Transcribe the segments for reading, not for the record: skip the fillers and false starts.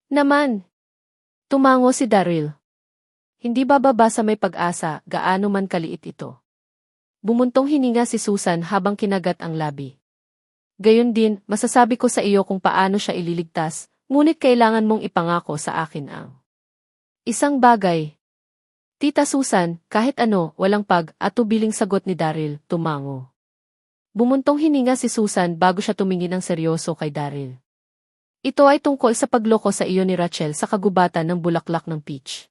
Naman, tumango si Daryl. Hindi bababa sa may pag-asa, gaano man kaliit ito. Bumuntong hininga si Susan habang kinagat ang labi. Gayon din, masasabi ko sa iyo kung paano siya ililigtas, ngunit kailangan mong ipangako sa akin ang isang bagay. Tita Susan, kahit ano, walang pag-atubiling sagot ni Daryl, tumango. Bumuntong hininga si Susan bago siya tumingin ng seryoso kay Daryl. Ito ay tungkol sa pagloko sa iyo ni Rachel sa kagubatan ng bulaklak ng peach.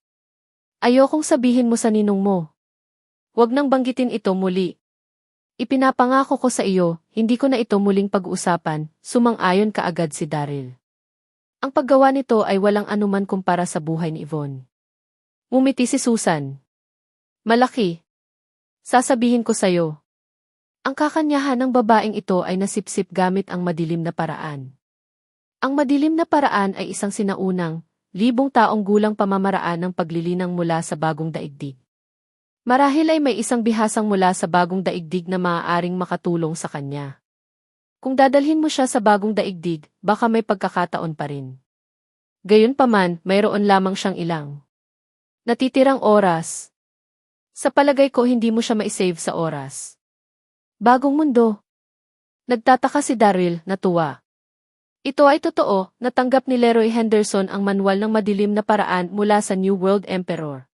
Ayokong sabihin mo sa ninong mo. Huwag nang banggitin ito muli. Ipinapangako ko sa iyo, hindi ko na ito muling pag-uusapan, sumang-ayon kaagad si Daryl. Ang paggawa nito ay walang anuman kumpara sa buhay ni Yvonne. Ngumiti si Susan. Malaki. Sasabihin ko sa iyo. Ang kakanyahan ng babaeng ito ay nasipsip gamit ang madilim na paraan. Ang madilim na paraan ay isang sinaunang, libong taong gulang pamamaraan ng paglilinang mula sa bagong daigdig. Marahil ay may isang bihasang mula sa bagong daigdig na maaaring makatulong sa kanya. Kung dadalhin mo siya sa bagong daigdig, baka may pagkakataon pa rin. Gayunpaman, mayroon lamang siyang ilang natitirang oras. Sa palagay ko hindi mo siya maisave sa oras. Bagong mundo. Nagtataka si Daryl, natuwa. Ito ay totoo, natanggap ni Leroy Henderson ang manual ng madilim na paraan mula sa New World Emperor.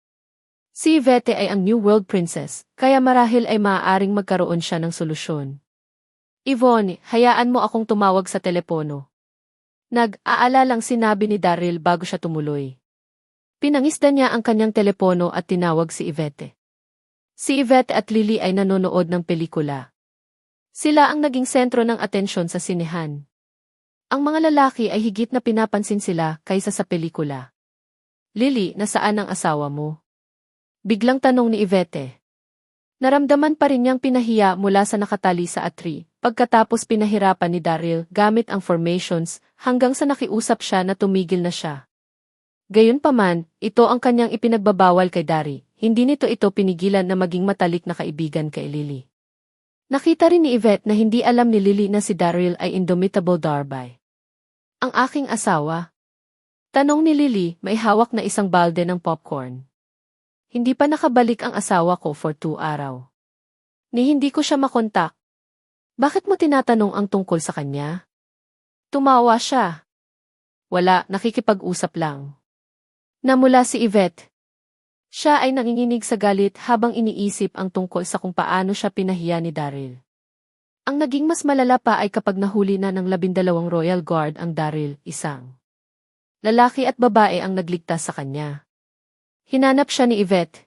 Si Yvette ay ang New World Princess, kaya marahil ay maaaring magkaroon siya ng solusyon. Yvonne, hayaan mo akong tumawag sa telepono. Nag-aalalang sinabi ni Daryl bago siya tumuloy. Pinangisdan niya ang kanyang telepono at tinawag si Yvette. Si Yvette at Lily ay nanonood ng pelikula. Sila ang naging sentro ng atensyon sa sinehan. Ang mga lalaki ay higit na pinapansin sila kaysa sa pelikula. Lily, nasaan ang asawa mo? Biglang tanong ni Yvette. Naramdaman pa rin niyang pinahiya mula sa nakatali sa atri, pagkatapos pinahirapan ni Daryl gamit ang formations hanggang sa nakiusap siya na tumigil na siya. Gayunpaman, ito ang kanyang ipinagbabawal kay Dari, hindi nito ito pinigilan na maging matalik na kaibigan kay Lily. Nakita rin ni Yvette na hindi alam ni Lily na si Daryl ay indomitable Darby. Ang aking asawa? Tanong ni Lily, may hawak na isang balde ng popcorn. Hindi pa nakabalik ang asawa ko for 2 araw. Ni hindi ko siya makontak. Bakit mo tinatanong ang tungkol sa kanya? Tumawa siya. Wala, nakikipag-usap lang. Namula si Yvette. Siya ay nanginginig sa galit habang iniisip ang tungkol sa kung paano siya pinahiya ni Daryl. Ang naging mas malala pa ay kapag nahuli na ng 12 Royal Guard ang Daryl, isang lalaki at babae ang nagligtas sa kanya. Hinanap siya ni Yvette.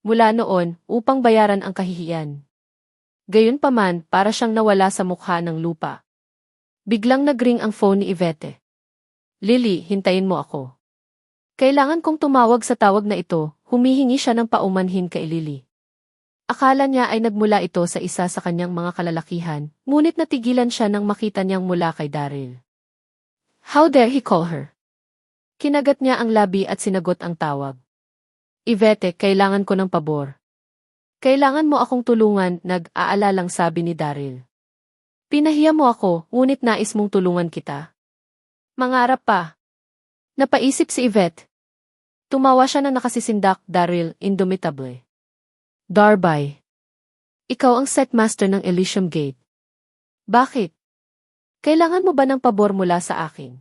Mula noon, upang bayaran ang kahihiyan. Gayunpaman, para siyang nawala sa mukha ng lupa. Biglang nagring ang phone ni Yvette. Lily, hintayin mo ako. Kailangan kong tumawag sa tawag na ito, humihingi siya ng paumanhin kay Lily. Akala niya ay nagmula ito sa isa sa kanyang mga kalalakihan, ngunit natigilan siya nang makita niyang mula kay Daryl. How dare he call her? Kinagat niya ang labi at sinagot ang tawag. Yvette, kailangan ko ng pabor. Kailangan mo akong tulungan, nag-aalalang sabi ni Daryl. Pinahiya mo ako, ngunit nais mong tulungan kita. Mangarap pa. Napaisip si Yvette. Tumawa siya na nakasisindak, Daryl, indomitable. Darby. Ikaw ang setmaster ng Elysium Gate. Bakit? Kailangan mo ba ng pabor mula sa akin?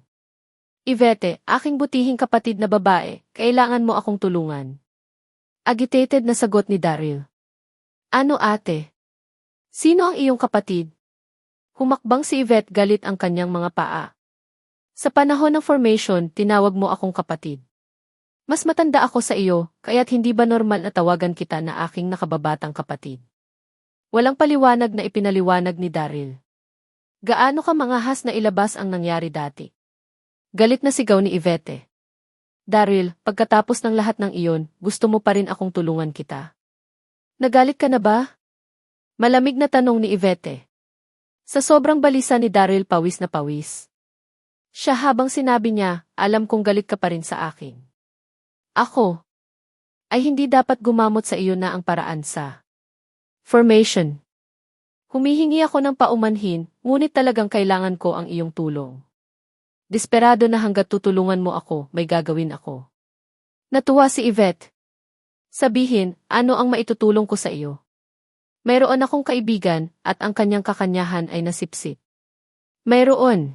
Yvette, aking butihing kapatid na babae, kailangan mo akong tulungan. Agitated na sagot ni Daryl. Ano ate? Sino ang iyong kapatid? Humakbang si Yvette galit ang kanyang mga paa. Sa panahon ng formation, tinawag mo akong kapatid. Mas matanda ako sa iyo, kaya't hindi ba normal na tawagan kita na aking nakababatang kapatid? Walang paliwanag na ipinaliwanag ni Daryl. Gaano ka mangahas na ilabas ang nangyari dati? Galit na sigaw ni Yvette. Daryl, pagkatapos ng lahat ng iyon, gusto mo pa rin akong tulungan kita. Nagalit ka na ba? Malamig na tanong ni Yvette. Sa sobrang balisa ni Daryl pawis na pawis. Siya habang sinabi niya, alam kong galit ka pa rin sa akin. Ako ay hindi dapat gumamot sa iyo na ang paraan sa formation. Humihingi ako ng paumanhin, ngunit talagang kailangan ko ang iyong tulong. Desperado na hanggat tutulungan mo ako, may gagawin ako. Natuwa si Yvette. Sabihin, ano ang maitutulong ko sa iyo? Mayroon akong kaibigan at ang kanyang kakanyahan ay nasipsip. Mayroon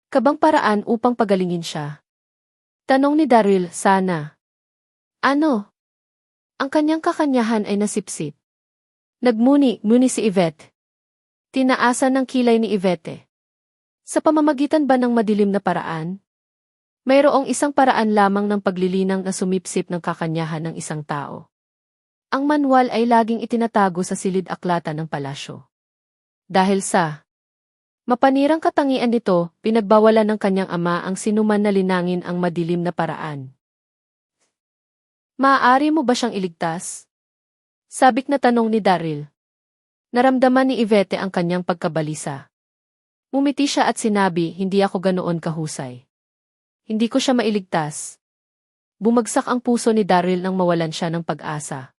ka bang paraan upang pagalingin siya? Tanong ni Daryl, sana. Ano? Ang kanyang kakanyahan ay nasipsip. Nagmuni-muni si Yvette. Tinaasan ng kilay ni Yvette. Sa pamamagitan ba ng madilim na paraan? Mayroong isang paraan lamang ng paglilinang na sumipsip ng kakanyahan ng isang tao. Ang manual ay laging itinatago sa silid-aklatan ng palasyo. Dahil sa mapanirang katangian nito, pinagbawalan ng kanyang ama ang sinuman na linangin ang madilim na paraan. Maaari mo ba siyang iligtas? Sabik na tanong ni Daryl. Naramdaman ni Yvette ang kanyang pagkabalisa. Umiti siya at sinabi, hindi ako ganoon kahusay. Hindi ko siya mailigtas. Bumagsak ang puso ni Daryl nang mawalan siya ng pag-asa.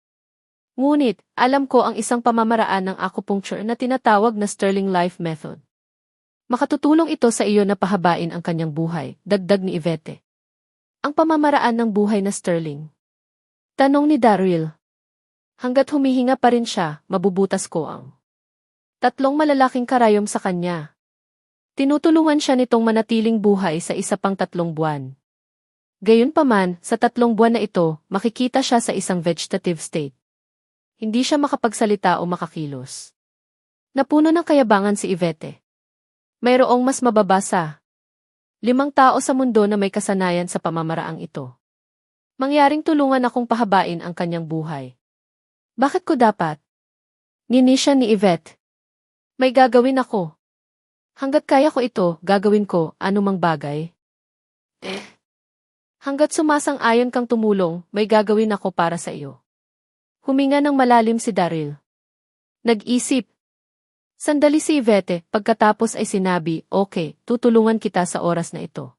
Ngunit, alam ko ang isang pamamaraan ng acupuncture na tinatawag na Sterling Life Method. Makatutulong ito sa iyo na pahabain ang kanyang buhay, dagdag ni Yvette. Ang pamamaraan ng buhay na Sterling. Tanong ni Daryl. Hanggat humihinga pa rin siya, mabubutas ko ang 3 malalaking karayom sa kanya. Tinutulungan siya nitong manatiling buhay sa isa pang 3 buwan. Gayunpaman, sa 3 buwan na ito, makikita siya sa isang vegetative state. Hindi siya makapagsalita o makakilos. Napuno ng kayabangan si Yvette. Mayroong mas mababasa. 5 tao sa mundo na may kasanayan sa pamamaraang ito. Mangyaring tulungan akong pahabain ang kanyang buhay. Bakit ko dapat? Ngini siya ni Yvette. May gagawin ako. Hanggat kaya ko ito, gagawin ko anumang bagay. Hanggat sumasang-ayon kang tumulong, may gagawin ako para sa iyo. Huminga ng malalim si Daryl. Nag-isip. Sandali si Yvette, pagkatapos ay sinabi, okay, tutulungan kita sa oras na ito.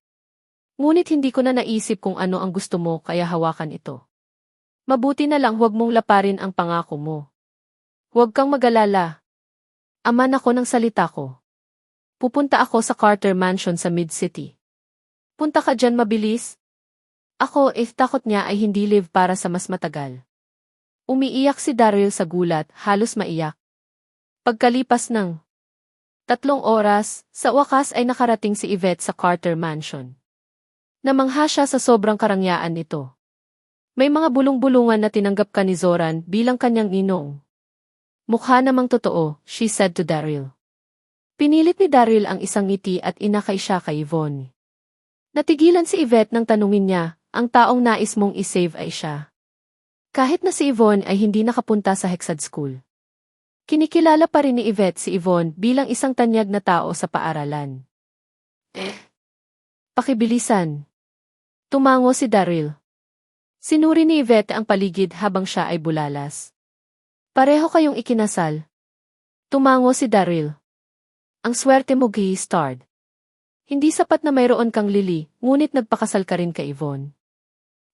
Ngunit hindi ko na naisip kung ano ang gusto mo kaya hawakan ito. Mabuti na lang huwag mong laparin ang pangako mo. Huwag kang mag-alala. Aman ako ng salita ko. Pupunta ako sa Carter Mansion sa Mid-City. Punta ka dyan mabilis? Ako, takot niya ay hindi live para sa mas matagal. Umiiyak si Daryl sa gulat, halos maiyak. Pagkalipas ng 3 oras, sa wakas ay nakarating si Yvette sa Carter Mansion. Namangha siya sa sobrang karangyaan nito. May mga bulong-bulungan na tinanggap ka ni Zoran bilang kanyang ninong. Mukha namang totoo, she said to Daryl. Pinilit ni Daryl ang isang ngiti at inakay siya kay Yvonne. Natigilan si Yvette nang tanungin niya, ang taong nais mong isave ay siya. Kahit na si Yvonne ay hindi nakapunta sa Hexad School. Kinikilala pa rin ni Yvette si Yvonne bilang isang tanyag na tao sa paaralan. Pakibilisan. Tumango si Daryl. Sinuri ni Yvette ang paligid habang siya ay bulalas. Pareho kayong ikinasal. Tumango si Daryl. Ang swerte mo Starred. Hindi sapat na mayroon kang Lily, ngunit nagpakasal ka rin kay Yvonne.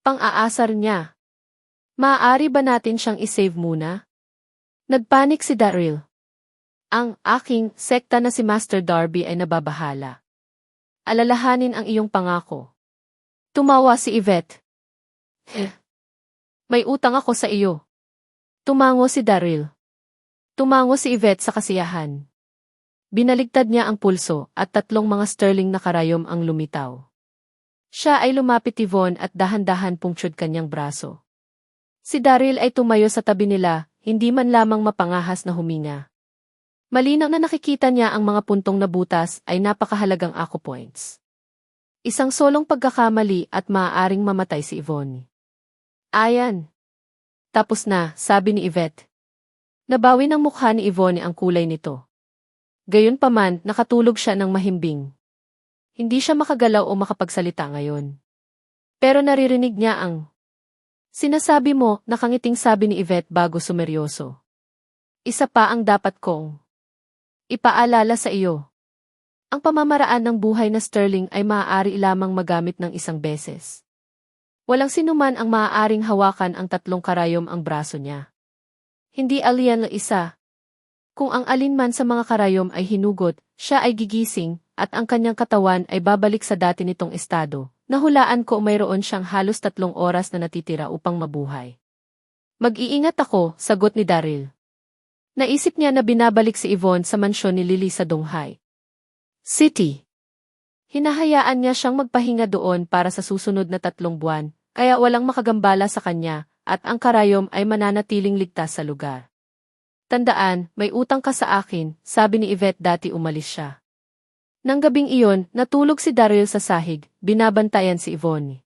Pang-aasar niya. Maaari ba natin siyang isave muna? Nagpanik si Daryl. Ang aking sekta na si Master Darby ay nababahala. Alalahanin ang iyong pangako. Tumawa si Yvette. May utang ako sa iyo. Tumango si Daryl. Tumango si Yvette sa kasiyahan. Binaligtad niya ang pulso at 3 mga sterling na karayom ang lumitaw. Siya ay lumapit Yvonne at dahan-dahan pungtsyod kanyang braso. Si Daryl ay tumayo sa tabi nila, hindi man lamang mapangahas na huminga. Malinaw na nakikita niya ang mga puntong na butas ay napakahalagang acupoints. Isang solong pagkakamali at maaaring mamatay si Yvonne. Ayan. Tapos na, sabi ni Yvette. Nabawi ng mukha ni Yvonne ang kulay nito. Gayunpaman, nakatulog siya ng mahimbing. Hindi siya makagalaw o makapagsalita ngayon. Pero naririnig niya ang sinasabi mo, nakangiting sabi ni Yvette bago sumeryoso. Isa pa ang dapat kong ipaalala sa iyo. Ang pamamaraan ng buhay na Sterling ay maaari lamang magamit ng 1 beses. Walang sinuman ang maaaring hawakan ang 3 karayom ang braso niya. Hindi alian na isa. Kung ang alinman sa mga karayom ay hinugot, siya ay gigising, at ang kanyang katawan ay babalik sa dati nitong estado. Nahulaan ko mayroon siyang halos 3 oras na natitira upang mabuhay. Mag-iingat ako, sagot ni Daryl. Naisip niya na binabalik si Yvonne sa mansyon ni Lily sa Donghai City. Hinahayaan niya siyang magpahinga doon para sa susunod na 3 buwan, kaya walang makagambala sa kanya, at ang karayom ay mananatiling ligtas sa lugar. Tandaan, may utang ka sa akin, sabi ni Yvette dati umalis siya. Nang gabing iyon, natulog si Daryl sa sahig, binabantayan si Yvonne.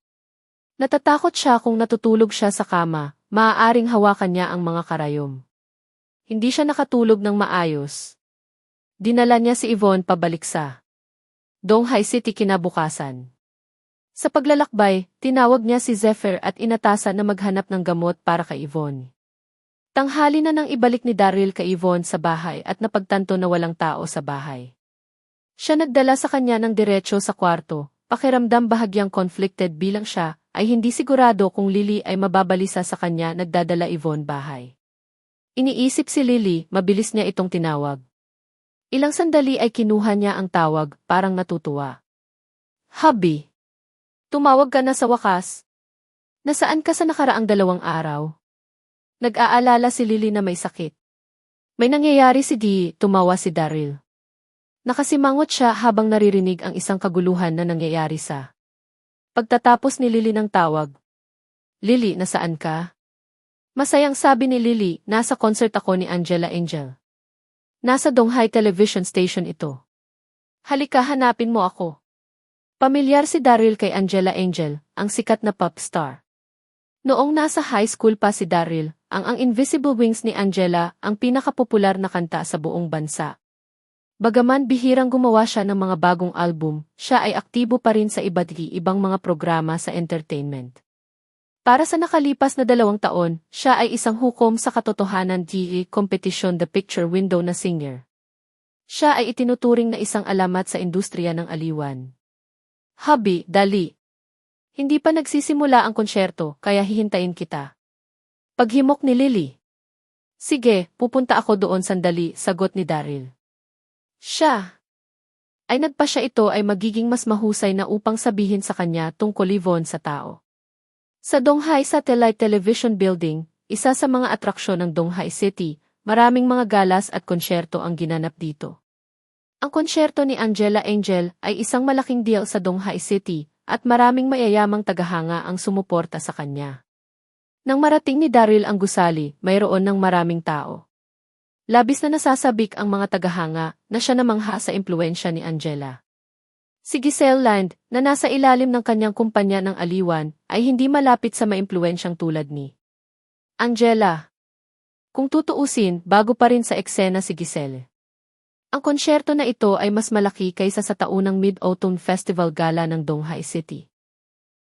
Natatakot siya kung natutulog siya sa kama, maaaring hawakan niya ang mga karayom. Hindi siya nakatulog ng maayos. Dinala niya si Yvonne pabalik sa Donghai City kinabukasan. Sa paglalakbay, tinawag niya si Zephyr at inatasan na maghanap ng gamot para kay Yvonne. Tanghali na nang ibalik ni Daryl kay Yvonne sa bahay at napagtanto na walang tao sa bahay. Siya nagdala sa kanya ng diretso sa kwarto, pakiramdam bahagyang conflicted bilang siya ay hindi sigurado kung Lily ay mababalisa sa kanya nagdadala Yvonne bahay. Iniisip si Lily, mabilis niya itong tinawag. Ilang sandali ay kinuha niya ang tawag, parang natutuwa. Hubby, tumawag ka na sa wakas. Nasaan ka sa nakaraang 2 araw? Nag-aalala si Lily na may sakit. May nangyayari si Dee, tumawa si Daryl. Nakasimangot siya habang naririnig ang isang kaguluhan na nangyayari sa pagtatapos ni Lily ng tawag. Lily, nasaan ka? Masayang sabi ni Lily, nasa concert ako ni Angela Angel. Nasa Donghai Television Station ito. Halika, hanapin mo ako. Pamilyar si Daryl kay Angela Angel, ang sikat na pop star. Noong nasa high school pa si Daryl, ang Invisible Wings ni Angela ang pinakapopular na kanta sa buong bansa. Bagaman bihirang gumawa siya ng mga bagong album, siya ay aktibo pa rin sa iba't ibang mga programa sa entertainment. Para sa nakalipas na 2 taon, siya ay isang hukom sa katotohanan TV competition The Picture Window na singer. Siya ay itinuturing na isang alamat sa industriya ng aliwan. Hubby, dali. Hindi pa nagsisimula ang konsyerto, kaya hihintayin kita. Paghimok ni Lily. Sige, pupunta ako doon sandali, sagot ni Daryl. Siya ay nagpasya ito ay magiging mas mahusay na upang sabihin sa kanya tungkol Yvonne sa tao. Sa Donghai Satellite Television Building, isa sa mga atraksyon ng Donghai City, maraming mga galas at konsyerto ang ginanap dito. Ang konsyerto ni Angela Angel ay isang malaking deal sa Donghai City at maraming mayayamang tagahanga ang sumuporta sa kanya. Nang marating ni Daryl ang gusali, mayroon ng maraming tao. Labis na nasasabik ang mga tagahanga na siya namangha sa impluwensya ni Angela. Si Giselle Land, na nasa ilalim ng kanyang kumpanya ng aliwan, ay hindi malapit sa maimpluwensyang tulad ni Angela. Kung tutuusin, bago pa rin sa eksena si Giselle. Ang konsyerto na ito ay mas malaki kaysa sa taunang Mid-Autumn Festival Gala ng Donghai City.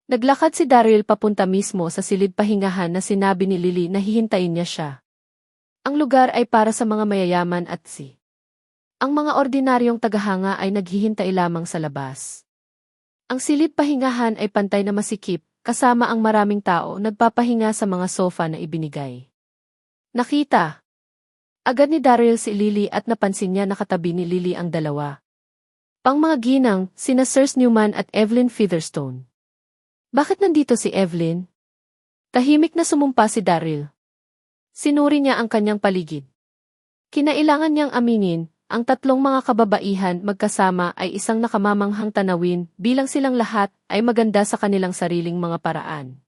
Naglakad si Daryl papunta mismo sa silid pahingahan na sinabi ni Lily na hihintayin niya siya. Ang lugar ay para sa mga mayayaman at ang mga ordinaryong tagahanga ay naghihintay lamang sa labas. Ang silid pahingahan ay pantay na masikip, kasama ang maraming tao nagpapahinga sa mga sofa na ibinigay. Nakita agad ni Daryl si Lily at napansin niya nakatabi ni Lily ang dalawa. Pang mga ginang, sina Sirs Newman at Evelyn Featherstone. Bakit nandito si Evelyn? Tahimik na sumumpa si Daryl. Sinuri niya ang kanyang paligid. Kinailangan niyang aminin, ang 3 mga kababaihan magkasama ay isang nakamamanghang tanawin bilang silang lahat ay maganda sa kanilang sariling mga paraan.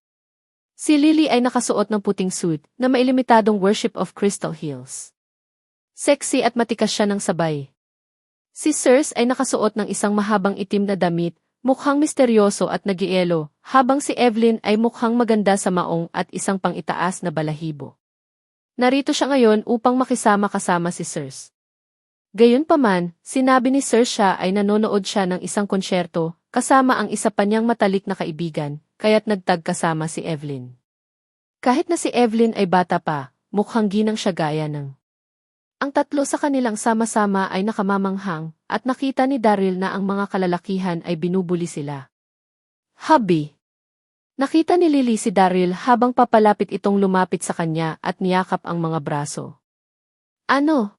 Si Lily ay nakasuot ng puting suit na mailimitadong Worship of Crystal Hills. Sexy at matikas siya ng sabay. Si Sirs ay nakasuot ng isang mahabang itim na damit, mukhang misteryoso at nagielo, habang si Evelyn ay mukhang maganda sa maong at isang pang-itaas na balahibo. Narito siya ngayon upang makisama kasama si Sirs. Gayunpaman, sinabi ni Sir siya ay nanonood siya ng isang konsyerto, kasama ang isa pa niyang matalik na kaibigan, kaya't nagtagkasama si Evelyn. Kahit na si Evelyn ay bata pa, mukhang ginang siya gaya ng. Ang 3 sa kanilang sama-sama ay nakamamanghang, at nakita ni Daryl na ang mga kalalakihan ay binubuli sila. Hubby. Nakita ni Lily si Daryl habang papalapit itong lumapit sa kanya at niyakap ang mga braso. Ano?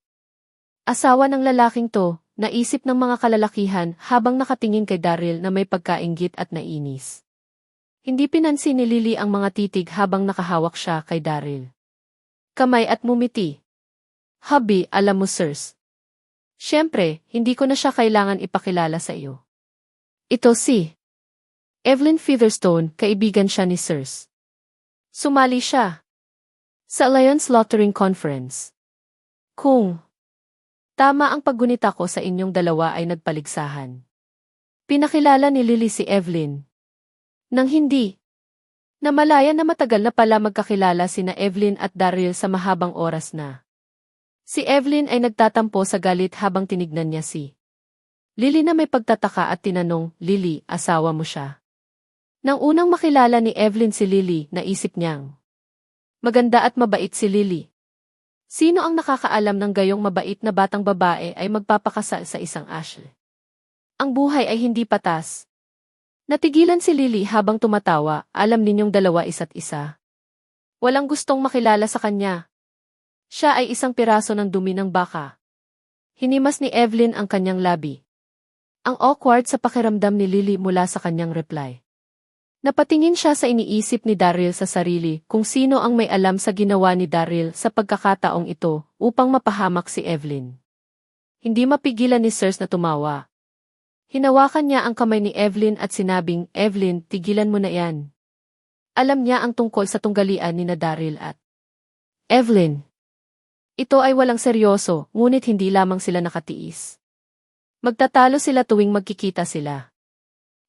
Asawa ng lalaking to, naisip ng mga kalalakihan habang nakatingin kay Daryl na may pagkainggit at nainis. Hindi pinansin ni Lily ang mga titig habang nakahawak siya kay Daryl. Kamay at mumiti. Hubby, alam mo sirs. Siyempre, hindi ko na siya kailangan ipakilala sa iyo. Ito si Evelyn Featherstone, kaibigan siya ni sirs. Sumali siya sa Alliance Slaughtering Conference. Kung tama ang paggunita ko sa inyong dalawa ay nagpaligsahan. Pinakilala ni Lily si Evelyn. Nang hindi, namalaya na matagal na pala magkakilala sina Evelyn at Daryl sa mahabang oras na. Si Evelyn ay nagtatampo sa galit habang tinignan niya si Lily na may pagtataka at tinanong, Lily, asawa mo siya? Nang unang makilala ni Evelyn si Lily, naisip niyang maganda at mabait si Lily. Sino ang nakakaalam ng gayong mabait na batang babae ay magpapakasal sa isang Ashley? Ang buhay ay hindi patas. Natigilan si Lily habang tumatawa, alam ninyong dalawa isa't isa. Walang gustong makilala sa kanya. Siya ay isang piraso ng dumi ng baka. Hinimas ni Evelyn ang kanyang labi. Ang awkward sa pakiramdam ni Lily mula sa kanyang reply. Napatingin siya sa iniisip ni Daryl sa sarili kung sino ang may alam sa ginawa ni Daryl sa pagkakataong ito upang mapahamak si Evelyn. Hindi mapigilan ni Sirs na tumawa. Hinawakan niya ang kamay ni Evelyn at sinabing, Evelyn, tigilan mo na yan. Alam niya ang tungkol sa tunggalian ni na Daryl at Evelyn. Ito ay walang seryoso, ngunit hindi lamang sila nakatiis. Magtatalo sila tuwing magkikita sila.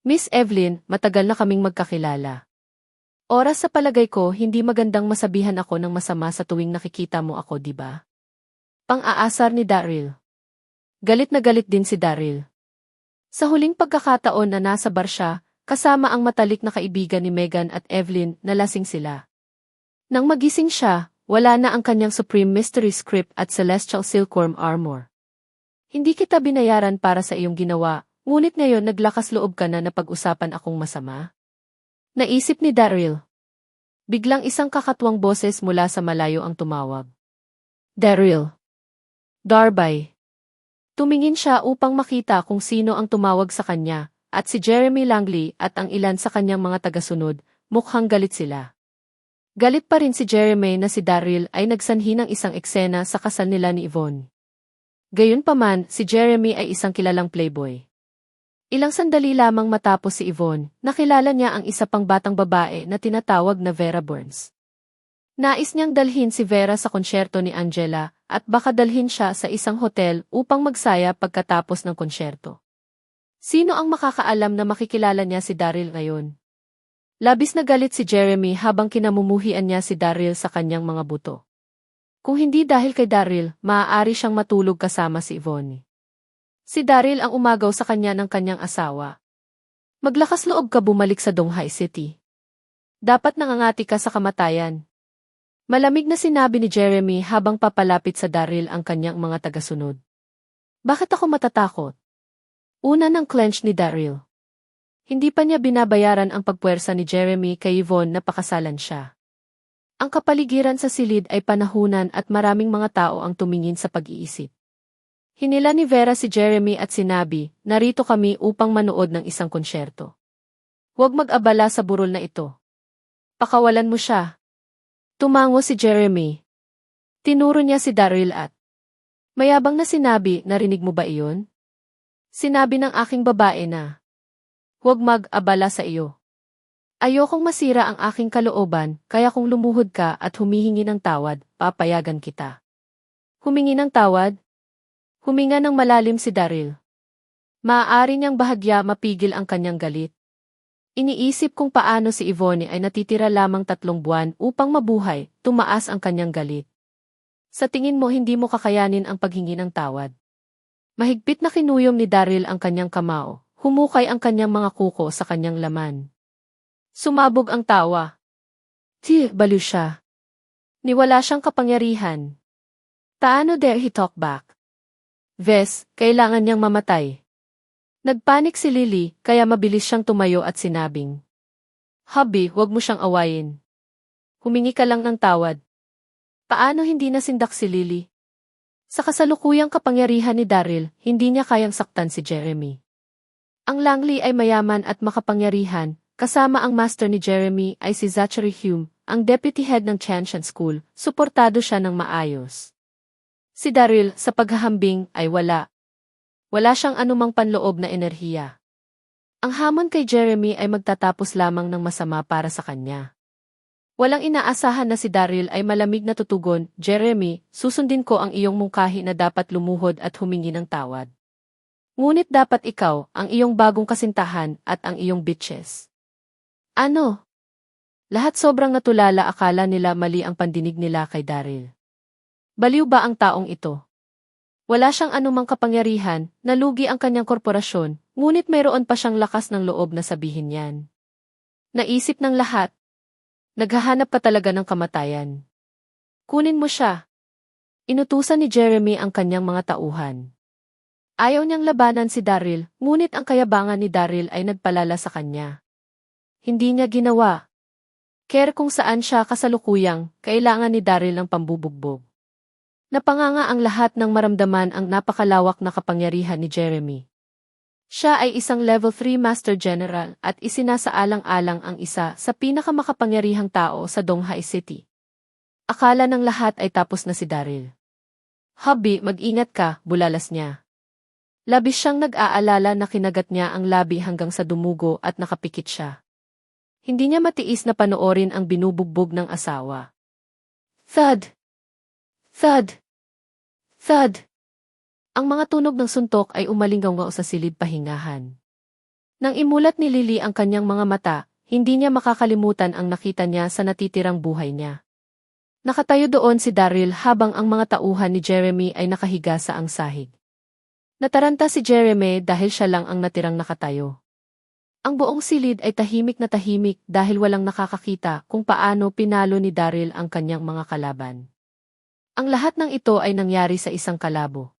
Miss Evelyn, matagal na kaming magkakilala. Oras sa palagay ko, hindi magandang masabihan ako ng masama sa tuwing nakikita mo ako, di ba? Pang-aasar ni Daryl. Galit na galit din si Daryl. Sa huling pagkakataon na nasa bar siya, kasama ang matalik na kaibigan ni Megan at Evelyn, nalasing sila. Nang magising siya, wala na ang kanyang Supreme Mystery Script at Celestial Silkworm Armor. Hindi kita binayaran para sa iyong ginawa, ngunit ngayon naglakas loob ka na napag-usapan akong masama? Naisip ni Daryl. Biglang isang kakatwang boses mula sa malayo ang tumawag. Daryl. Darby. Tumingin siya upang makita kung sino ang tumawag sa kanya, at si Jeremy Langley at ang ilan sa kanyang mga tagasunod, mukhang galit sila. Galit pa rin si Jeremy na si Daryl ay nagsanhi ng isang eksena sa kasal nila ni Yvonne. Gayunpaman, si Jeremy ay isang kilalang playboy. Ilang sandali lamang matapos si Yvonne, nakilala niya ang isa pang batang babae na tinatawag na Vera Burns. Nais niyang dalhin si Vera sa konsyerto ni Angela at baka dalhin siya sa isang hotel upang magsaya pagkatapos ng konsyerto. Sino ang makakaalam na makikilala niya si Daryl ngayon? Labis na galit si Jeremy habang kinamumuhian niya si Daryl sa kanyang mga buto. Kung hindi dahil kay Daryl, maaari siyang matulog kasama si Yvonne. Si Daryl ang umagaw sa kanya ng kanyang asawa. Maglakas loob ka bumalik sa Donghai City. Dapat nangangati ka sa kamatayan. Malamig na sinabi ni Jeremy habang papalapit sa Daryl ang kanyang mga tagasunod. Bakit ako matatakot? Una ng clench ni Daryl. Hindi pa niya binabayaran ang pagpuwersa ni Jeremy kay Yvonne na pakasalan siya. Ang kapaligiran sa silid ay panahunan at maraming mga tao ang tumingin sa pag-iisip. Hinila ni Vera si Jeremy at sinabi, narito kami upang manood ng isang konsyerto. Huwag mag-abala sa burol na ito. Pakawalan mo siya. Tumango si Jeremy. Tinuro niya si Daryl at mayabang na sinabi, narinig mo ba iyon? Sinabi ng aking babae na huwag mag-abala sa iyo. Ayokong masira ang aking kalooban, kaya kung lumuhod ka at humihingi ng tawad, papayagan kita. Humingi ng tawad? Huminga ng malalim si Daryl. Maaari niyang bahagya mapigil ang kanyang galit. Iniisip kung paano si Yvonne ay natitira lamang 3 buwan upang mabuhay, tumaas ang kanyang galit. Sa tingin mo hindi mo kakayanin ang paghingi ng tawad. Mahigpit na kinuyom ni Daryl ang kanyang kamao. Humukay ang kanyang mga kuko sa kanyang laman. Sumabog ang tawa. Baliw siya. Niwala siyang kapangyarihan. Paano dare he talk back? Ves, kailangan niyang mamatay. Nagpanik si Lily, kaya mabilis siyang tumayo at sinabing, Hubby, huwag mo siyang awayin. Humingi ka lang ng tawad. Paano hindi nasindak si Lily? Sa kasalukuyang kapangyarihan ni Daryl, hindi niya kayang saktan si Jeremy. Ang Langley ay mayaman at makapangyarihan, kasama ang master ni Jeremy ay si Zachary Hume, ang deputy head ng Chanshan School, suportado siya ng maayos. Si Daryl, sa paghahambing, ay wala. Wala siyang anumang panloob na enerhiya. Ang hamon kay Jeremy ay magtatapos lamang ng masama para sa kanya. Walang inaasahan na si Daryl ay malamig na tutugon, "Jeremy, susundin ko ang iyong mungkahi na dapat lumuhod at humingi ng tawad. Ngunit dapat ikaw, ang iyong bagong kasintahan, at ang iyong bitches." Ano? Lahat sobrang natulala, akala nila mali ang pandinig nila kay Daryl. Baliw ba ang taong ito? Wala siyang anumang kapangyarihan, nalugi ang kanyang korporasyon, ngunit mayroon pa siyang lakas ng loob na sabihin yan. Naisip ng lahat. Naghahanap pa talaga ng kamatayan. Kunin mo siya. Inutusan ni Jeremy ang kanyang mga tauhan. Ayaw niyang labanan si Daryl, ngunit ang kayabangan ni Daryl ay nagpalala sa kanya. Hindi niya ginawa. Kaya kung saan siya kasalukuyang, kailangan ni Daryl ng pambubugbog. Napanganga ang lahat ng maramdaman ang napakalawak na kapangyarihan ni Jeremy. Siya ay isang level 3 Master General at isinasaalang-alang ang isa sa pinakamakapangyarihang tao sa Donghai City. Akala ng lahat ay tapos na si Daryl. "Hubby, mag-ingat ka," bulalas niya. Labis siyang nag-aalala na kinagat niya ang labi hanggang sa dumugo at nakapikit siya. Hindi niya matiis na panoorin ang binubugbog ng asawa. Thud! Thud! Thud! Ang mga tunog ng suntok ay umalinggaw sa silid pahingahan. Nang imulat ni Lily ang kanyang mga mata, hindi niya makakalimutan ang nakita niya sa natitirang buhay niya. Nakatayo doon si Daryl habang ang mga tauhan ni Jeremy ay nakahiga sa ang sahig. Nataranta si Jeremy dahil siya lang ang natirang nakatayo. Ang buong silid ay tahimik na tahimik dahil walang nakakakita kung paano pinalo ni Daryl ang kanyang mga kalaban. Ang lahat ng ito ay nangyari sa isang kalabo.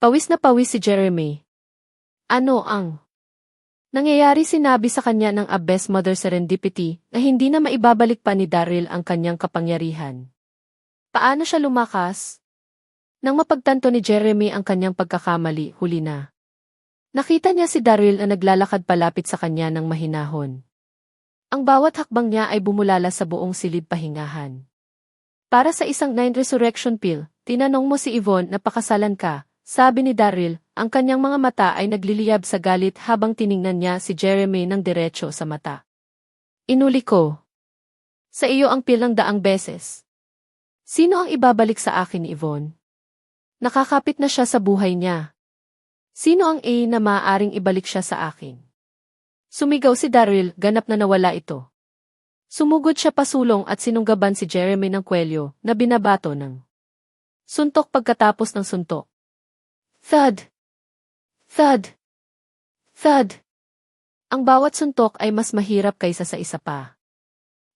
Pawis na pawis si Jeremy. Ano ang nangyayari? Sinabi sa kanya ng Abyss Mother Serendipity na hindi na maibabalik pa ni Daryl ang kanyang kapangyarihan. Paano siya lumakas? Nang mapagtanto ni Jeremy ang kanyang pagkakamali, huli na. Nakita niya si Daryl na naglalakad palapit sa kanya ng mahinahon. Ang bawat hakbang niya ay bumulala sa buong silid pahingahan. Para sa isang 9 resurrection pill, tinanong mo si Yvonne na pakasalan ka. Sabi ni Daryl, ang kanyang mga mata ay nagliliyab sa galit habang tiningnan niya si Jeremy ng diretso sa mata. Inuli ko. Sa iyo ang pilang 100 beses. Sino ang ibabalik sa akin ni Yvonne? Nakakapit na siya sa buhay niya. Sino ang na maaaring ibalik siya sa akin? Sumigaw si Daryl, ganap na nawala ito. Sumugod siya pasulong at sinunggaban si Jeremy ng kwelyo na binabato ng suntok pagkatapos ng suntok. Thud! Thud! Thud! Ang bawat suntok ay mas mahirap kaysa sa isa pa.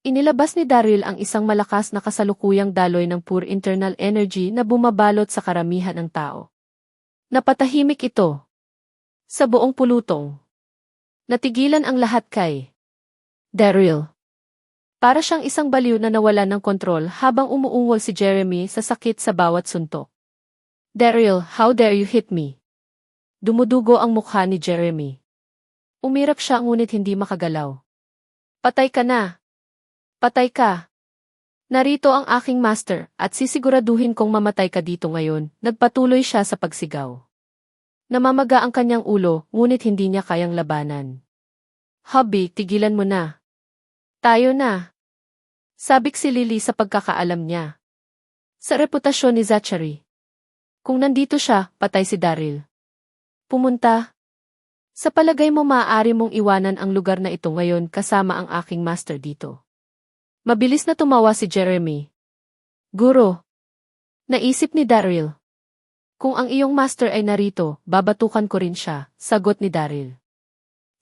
Inilabas ni Daryl ang isang malakas na kasalukuyang daloy ng pure internal energy na bumabalot sa karamihan ng tao. Napatahimik ito. Sa buong pulutong. Natigilan ang lahat kay Daryl. Para siyang isang baliw na nawalan ng kontrol habang umuungol si Jeremy sa sakit sa bawat suntok. Daryl, how dare you hit me? Dumudugo ang mukha ni Jeremy. Umirap siya ngunit hindi makagalaw. Patay ka na. Patay ka. Narito ang aking master at sisiguraduhin kong mamatay ka dito ngayon. Nagpatuloy siya sa pagsigaw. Namamaga ang kanyang ulo ngunit hindi niya kayang labanan. Hubby, tigilan mo na. Tayo na. Sabik si Lily sa pagkakaalam niya. Sa reputasyon ni Zachary. Kung nandito siya, patay si Daryl. Pumunta. Sa palagay mo maaari mong iwanan ang lugar na ito ngayon kasama ang aking master dito. Mabilis na tumawa si Jeremy. Guro. Naisip ni Daryl. Kung ang iyong master ay narito, babatukan ko rin siya, sagot ni Daryl.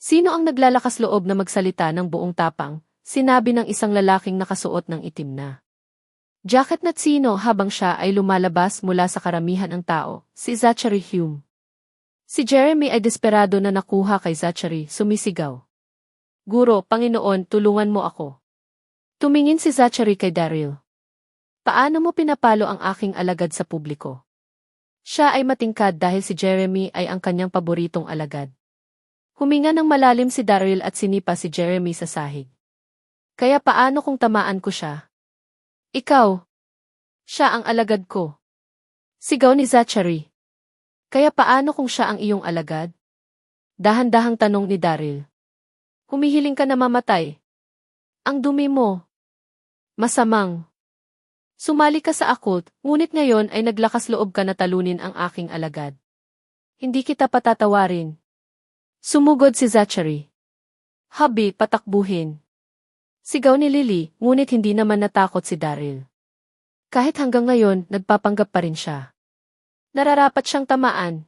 Sino ang naglalakas loob na magsalita ng buong tapang? Sinabi ng isang lalaking nakasuot ng itim na jacket na sino habang siya ay lumalabas mula sa karamihan ng tao, si Zachary Hume. Si Jeremy ay desperado na nakuha kay Zachary, sumisigaw. Guro, Panginoon, tulungan mo ako. Tumingin si Zachary kay Daryl. Paano mo pinapalo ang aking alagad sa publiko? Siya ay matingkad dahil si Jeremy ay ang kanyang paboritong alagad. Huminga ng malalim si Daryl at sinipa si Jeremy sa sahig. Kaya paano kung tamaan ko siya? Ikaw. Siya ang alagad ko. Sigaw ni Zachary. Kaya paano kung siya ang iyong alagad? Dahan-dahang tanong ni Daryl. Humihiling ka na mamatay. Ang dumi mo. Masamang. Sumali ka sa occult, ngunit ngayon ay naglakas loob ka na talunin ang aking alagad. Hindi kita patatawarin. Sumugod si Zachary. Hubby, patakbuhin. Sigaw ni Lily, ngunit hindi naman natakot si Daryl. Kahit hanggang ngayon, nagpapanggap pa rin siya. Nararapat siyang tamaan.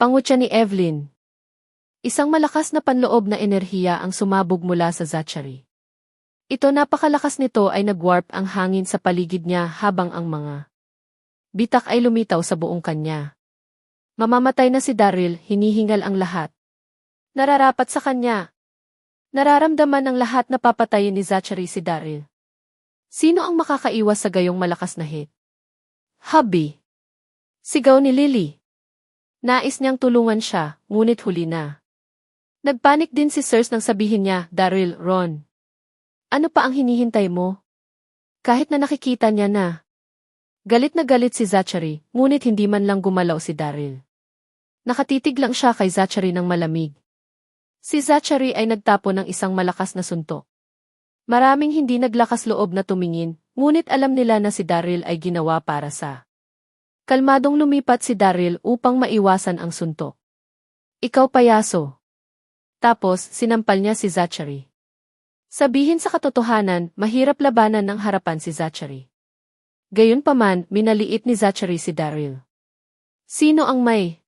Pangutya ni Evelyn. Isang malakas na panloob na enerhiya ang sumabog mula sa Zachary. Ito napakalakas nito ay nag-warp ang hangin sa paligid niya habang ang mga bitak ay lumitaw sa buong kanya. Mamamatay na si Daryl, hinihingal ang lahat. Nararapat sa kanya. Nararamdaman ng lahat na papatayin ni Zachary si Daryl. Sino ang makakaiwas sa gayong malakas na hit? Hubby. Sigaw ni Lily. Nais niyang tulungan siya, ngunit huli na. Nagpanik din si Cersei nang sabihin niya, Daryl, Ron. Ano pa ang hinihintay mo? Kahit na nakikita niya na. Galit na galit si Zachary, ngunit hindi man lang gumalaw si Daryl. Nakatitig lang siya kay Zachary ng malamig. Si Zachary ay nagtapo ng isang malakas na suntok. Maraming hindi naglakas loob na tumingin, ngunit alam nila na si Daryl ay ginawa para sa. Kalmadong lumipat si Daryl upang maiwasan ang suntok. Ikaw payaso. Tapos, sinampal niya si Zachary. Sabihin sa katotohanan, mahirap labanan ng harapan si Zachary. Gayunpaman, minaliit ni Zachary si Daryl. Sino ang may?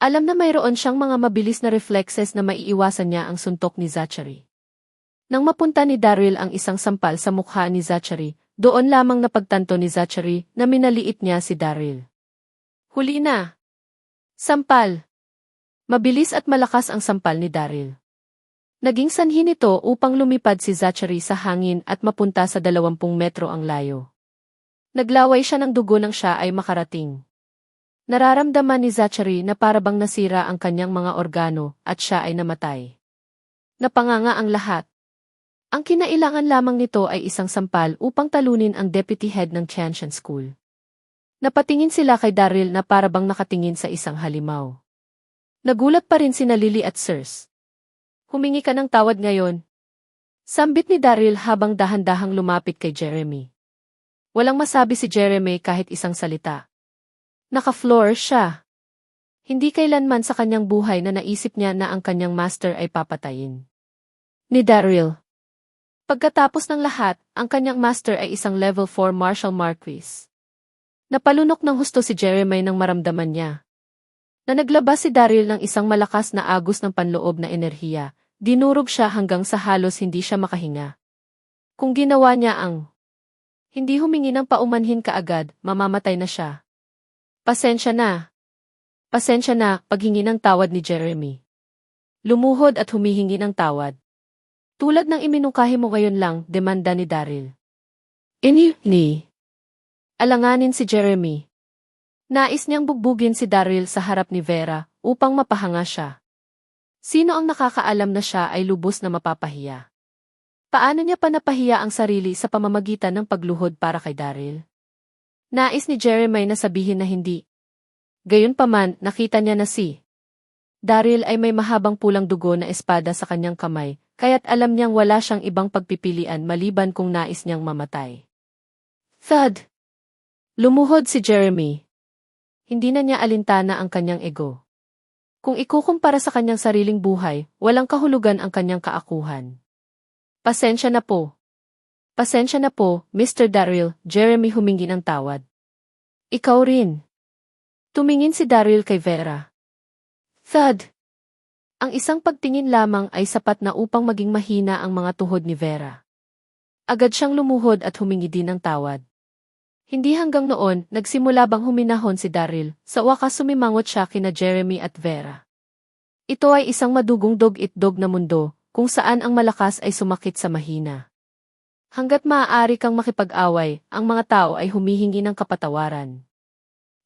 Alam na mayroon siyang mga mabilis na reflexes na maiiwasan niya ang suntok ni Zachary. Nang mapunta ni Daryl ang isang sampal sa mukha ni Zachary, doon lamang napagtanto ni Zachary na minaliit niya si Daryl. Huli na. Sampal. Mabilis at malakas ang sampal ni Daryl. Naging sanhi nito upang lumipad si Zachary sa hangin at mapunta sa 20 metro ang layo. Naglaway siya ng dugo nang siya ay makarating. Nararamdaman ni Zachary na parabang nasira ang kanyang mga organo at siya ay namatay. Napanganga ang lahat. Ang kinailangan lamang nito ay isang sampal upang talunin ang deputy head ng Tiantian School. Napatingin sila kay Daryl na parabang nakatingin sa isang halimaw. Nagulat pa rin sina Lily at Cersei. Humingi ka ng tawad ngayon. Sambit ni Daryl habang dahan-dahang lumapit kay Jeremy. Walang masabi si Jeremy kahit isang salita. Naka-floor siya. Hindi kailanman sa kanyang buhay na naisip niya na ang kanyang master ay papatayin ni Daryl. Pagkatapos ng lahat, ang kanyang master ay isang level 4 martial marquis. Napalunok ng husto si Jeremy nang maramdaman niya na naglabas si Daryl ng isang malakas na agos ng panloob na enerhiya. Dinurog siya hanggang sa halos hindi siya makahinga. Kung ginawa niya ang hindi humingi ng paumanhin kaagad, mamamatay na siya. Pasensya na. Pasensya na, paghingi ng tawad ni Jeremy. Lumuhod at humihingi ng tawad. Tulad ng iminungkahi mo ngayon lang, demanda ni Daryl. Ni. Alanganin si Jeremy. Nais niyang bugbugin si Daryl sa harap ni Vera upang mapahanga siya. Sino ang nakakaalam na siya ay lubos na mapapahiya? Paano niya pa napahiya ang sarili sa pamamagitan ng pagluhod para kay Daryl? Nais ni Jeremy na sabihin na hindi. Gayunpaman, nakita niya na si Daryl ay may mahabang pulang dugo na espada sa kanyang kamay, kaya't alam niyang wala siyang ibang pagpipilian maliban kung nais niyang mamatay. Thud! Lumuhod si Jeremy. Hindi na niya alintana ang kanyang ego. Kung ikukumpara sa kanyang sariling buhay, walang kahulugan ang kanyang kaakuhan. Pasensya na po. Pasensya na po, Mr. Daryl, Jeremy humingi ng tawad. Ikaw rin. Tumingin si Daryl kay Vera. Thud! Ang isang pagtingin lamang ay sapat na upang maging mahina ang mga tuhod ni Vera. Agad siyang lumuhod at humingi din ng tawad. Hindi hanggang noon, nagsimula bang huminahon si Daryl, sa wakas sumimangot siya kina Jeremy at Vera. Ito ay isang madugong dog-eat-dog na mundo, kung saan ang malakas ay sumakit sa mahina. Hanggat maaari kang makipag-away, ang mga tao ay humihingi ng kapatawaran.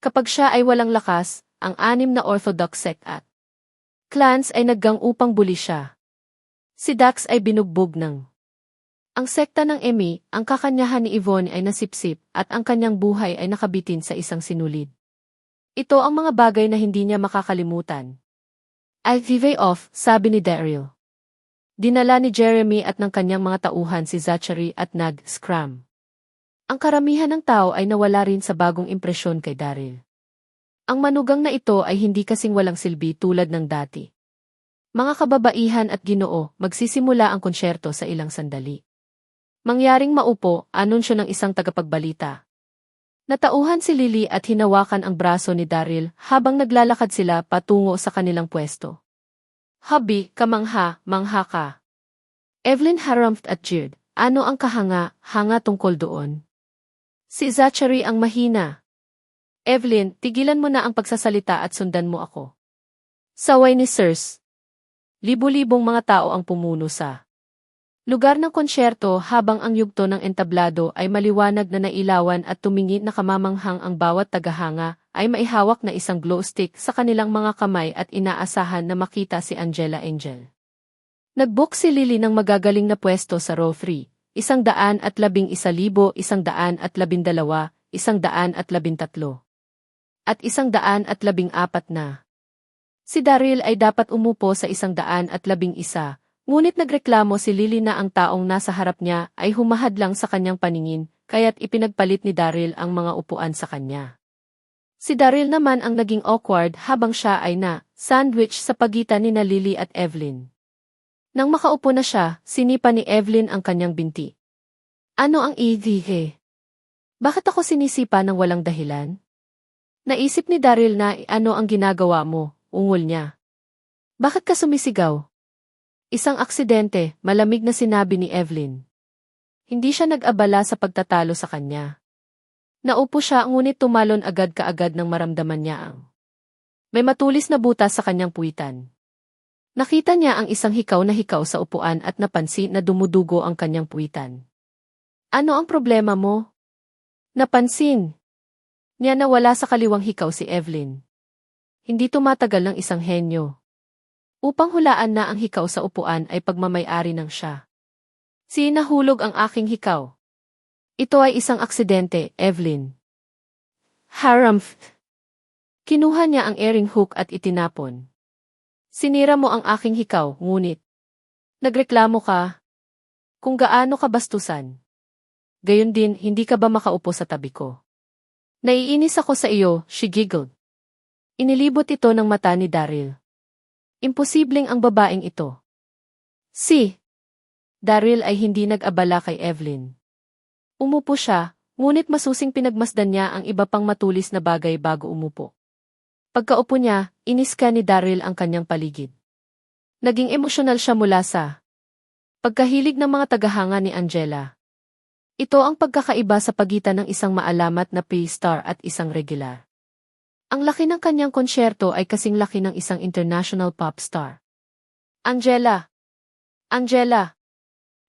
Kapag siya ay walang lakas, ang 6 na Orthodox sect at clans ay naggang upang buli siya. Si Dax ay binugbog ng ang sekta ng Emmy, ang kakanyahan ni Yvonne ay nasipsip at ang kanyang buhay ay nakabitin sa isang sinulid. Ito ang mga bagay na hindi niya makakalimutan. "I vive off," sabi ni Daryl. Dinala ni Jeremy at ng kanyang mga tauhan si Zachary at nag-scram. Ang karamihan ng tao ay nawala rin sa bagong impresyon kay Daryl. Ang manugang na ito ay hindi kasing walang silbi tulad ng dati. Mga kababaihan at Ginoo, magsisimula ang konsyerto sa ilang sandali. Mangyaring maupo, anunsyo ng isang tagapagbalita. Natauhan si Lily at hinawakan ang braso ni Daryl habang naglalakad sila patungo sa kanilang pwesto. "Hubby, mangha ka." Evelyn harumphed at jeered. "Ano ang kahanga-hanga tungkol doon?" Si Zachary ang mahina. "Evelyn, tigilan mo na ang pagsasalita at sundan mo ako." Saway ni Sirs. Libo-libong mga tao ang pumuno sa lugar ng konsyerto habang ang yugto ng entablado ay maliwanag na nailawan at tumingin na kamamanghang ang bawat tagahanga ay maihawak na isang glow stick sa kanilang mga kamay at inaasahan na makita si Angela Angel. Nag-book si Lily ng magagaling na pwesto sa row 3, 111,112, 112, 113, at 114 na. Si Daryl ay dapat umupo sa 111, ngunit nagreklamo si Lily na ang taong nasa harap niya ay humahadlang sa kanyang paningin, kaya't ipinagpalit ni Daryl ang mga upuan sa kanya. Si Daryl naman ang naging awkward habang siya ay na-sandwich sa pagitan ni Lily at Evelyn. Nang makaupo na siya, sinipa ni Evelyn ang kanyang binti. "Ano ang idhe? Bakit ako sinisipa ng walang dahilan?" Naisip ni Daryl na ano ang ginagawa mo, ungol niya. "Bakit ka sumisigaw?" "Isang aksidente," malamig na sinabi ni Evelyn. Hindi siya nag-abala sa pagtatalo sa kanya. Naupo siya ngunit tumalon agad kaagad nang maramdaman niya ang may matulis na butas sa kanyang puwitan. Nakita niya ang isang hikaw na hikaw sa upuan at napansin na dumudugo ang kanyang puwitan. "Ano ang problema mo?" Napansin niya na wala sa kaliwang hikaw si Evelyn. Hindi tumatagal ng isang henyo upang hulaan na ang hikaw sa upuan ay pagmamay-ari ng siya. "Sinahulog ang aking hikaw." "Ito ay isang aksidente, Evelyn." Harumph. Kinuha niya ang airing hook at itinapon. "Sinira mo ang aking hikaw, ngunit nagreklamo ka? Kung gaano ka bastusan. Gayon din, hindi ka ba makaupo sa tabi ko?" "Naiinis ako sa iyo," she giggled. Inilibot ito ng mata ni Daryl. Imposibleng ang babaeng ito. Si Daryl ay hindi nag-abala kay Evelyn. Umupo siya, ngunit masusing pinagmasdan niya ang iba pang matulis na bagay bago umupo. Pagkaupo niya, iniska ni Daryl ang kanyang paligid. Naging emosyonal siya mula sa pagkahilig ng mga tagahanga ni Angela. Ito ang pagkakaiba sa pagitan ng isang maalamat na P-star at isang regular. Ang laki ng kanyang konsyerto ay kasing laki ng isang international pop star. "Angela! Angela!"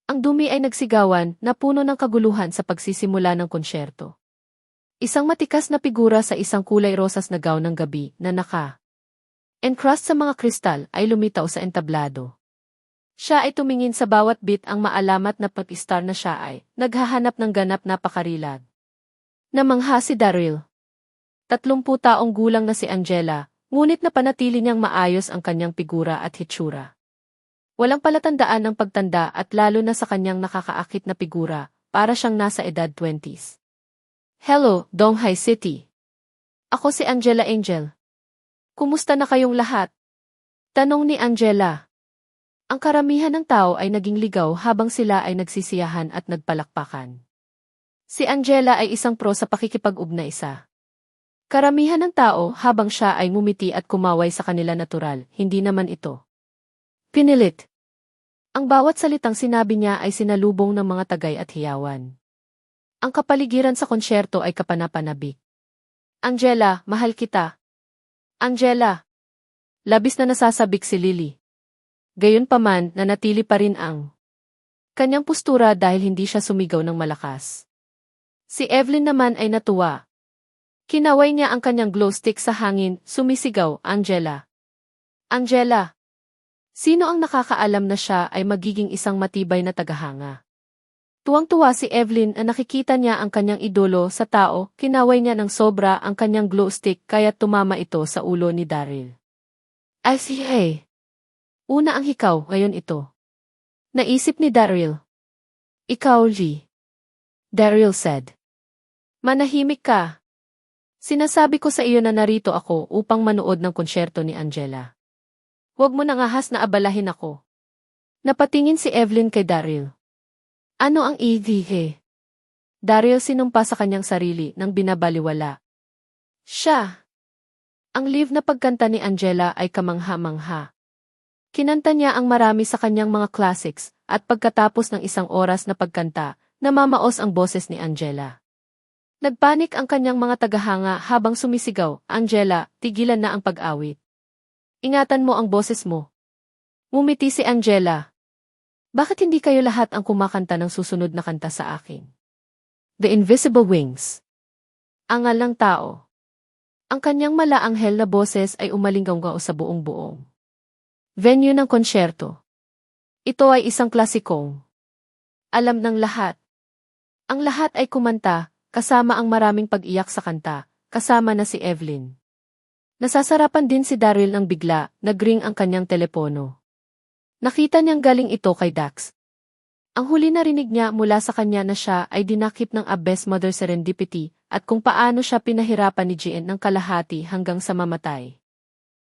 Ang dumi ay nagsigawan na puno ng kaguluhan sa pagsisimula ng konsyerto. Isang matikas na figura sa isang kulay rosas na gown ng gabi na encrust sa mga kristal ay lumitaw sa entablado. Siya ay tumingin sa bawat beat ang maalamat na pop-star na siya ay naghahanap ng ganap na pakarilag. Namangha si Daryl. 30 taong gulang na si Angela, ngunit napanatili niyang maayos ang kanyang figura at hitsura. Walang palatandaan ng pagtanda at lalo na sa kanyang nakakaakit na figura, para siyang nasa edad 20s. "Hello, Donghai City. Ako si Angela Angel. Kumusta na kayong lahat?" Tanong ni Angela. Ang karamihan ng tao ay naging ligaw habang sila ay nagsisiyahan at nagpalakpakan. Si Angela ay isang pro sa pakikipag-ugnay sa karamihan ng tao habang siya ay ngumiti at kumaway sa kanila natural, hindi naman ito pinilit. Ang bawat salitang sinabi niya ay sinalubong ng mga tagay at hiyawan. Ang kapaligiran sa konsyerto ay kapanapanabik. "Angela, mahal kita." "Angela." Labis na nasasabik si Lily. Gayunpaman, nanatili pa rin ang kanyang postura dahil hindi siya sumigaw ng malakas. Si Evelyn naman ay natuwa. Kinaway niya ang kanyang glow stick sa hangin, sumisigaw, Angela. Angela! Sino ang nakakaalam na siya ay magiging isang matibay na tagahanga? Tuwang-tuwa si Evelyn na nakikita niya ang kanyang idolo sa tao, kinaway niya ng sobra ang kanyang glow stick kaya tumama ito sa ulo ni Daryl. Ay hey! Una ang hikaw, ngayon ito. Naisip ni Daryl. Ikaw, G. Daryl said. Manahimik ka. Sinasabi ko sa iyo na narito ako upang manood ng konsyerto ni Angela. Huwag mo nang ahas na abalahin ako. Napatingin si Evelyn kay Daryl. Ano ang EDH? Daryl sinumpa sa kanyang sarili nang binabaliwala. Siya. Ang live na pagkanta ni Angela ay kamangha-mangha. Kinanta niya ang marami sa kanyang mga classics at pagkatapos ng 1 oras na pagkanta, namamaos ang boses ni Angela. Nagpanik ang kanyang mga tagahanga habang sumisigaw, Angela, tigilan na ang pag-awit. Ingatan mo ang boses mo. Ngumiti si Angela. Bakit hindi kayo lahat ang kumakanta ng susunod na kanta sa akin? The Invisible Wings. Angal ng tao. Ang kanyang malaanghel na boses ay umalinggaw sa buong-buong venue ng konsyerto. Ito ay isang klasikong alam ng lahat. Ang lahat ay kumanta, kasama ang maraming pag-iyak sa kanta, kasama na si Evelyn. Nasasarapan din si Daryl nang bigla, nagring ang kanyang telepono. Nakita niyang galing ito kay Dax. Ang huli narinig niya mula sa kanya na siya ay dinakip ng Abyss Mother Serendipity at kung paano siya pinahirapan ni Jean ng kalahati hanggang sa mamatay.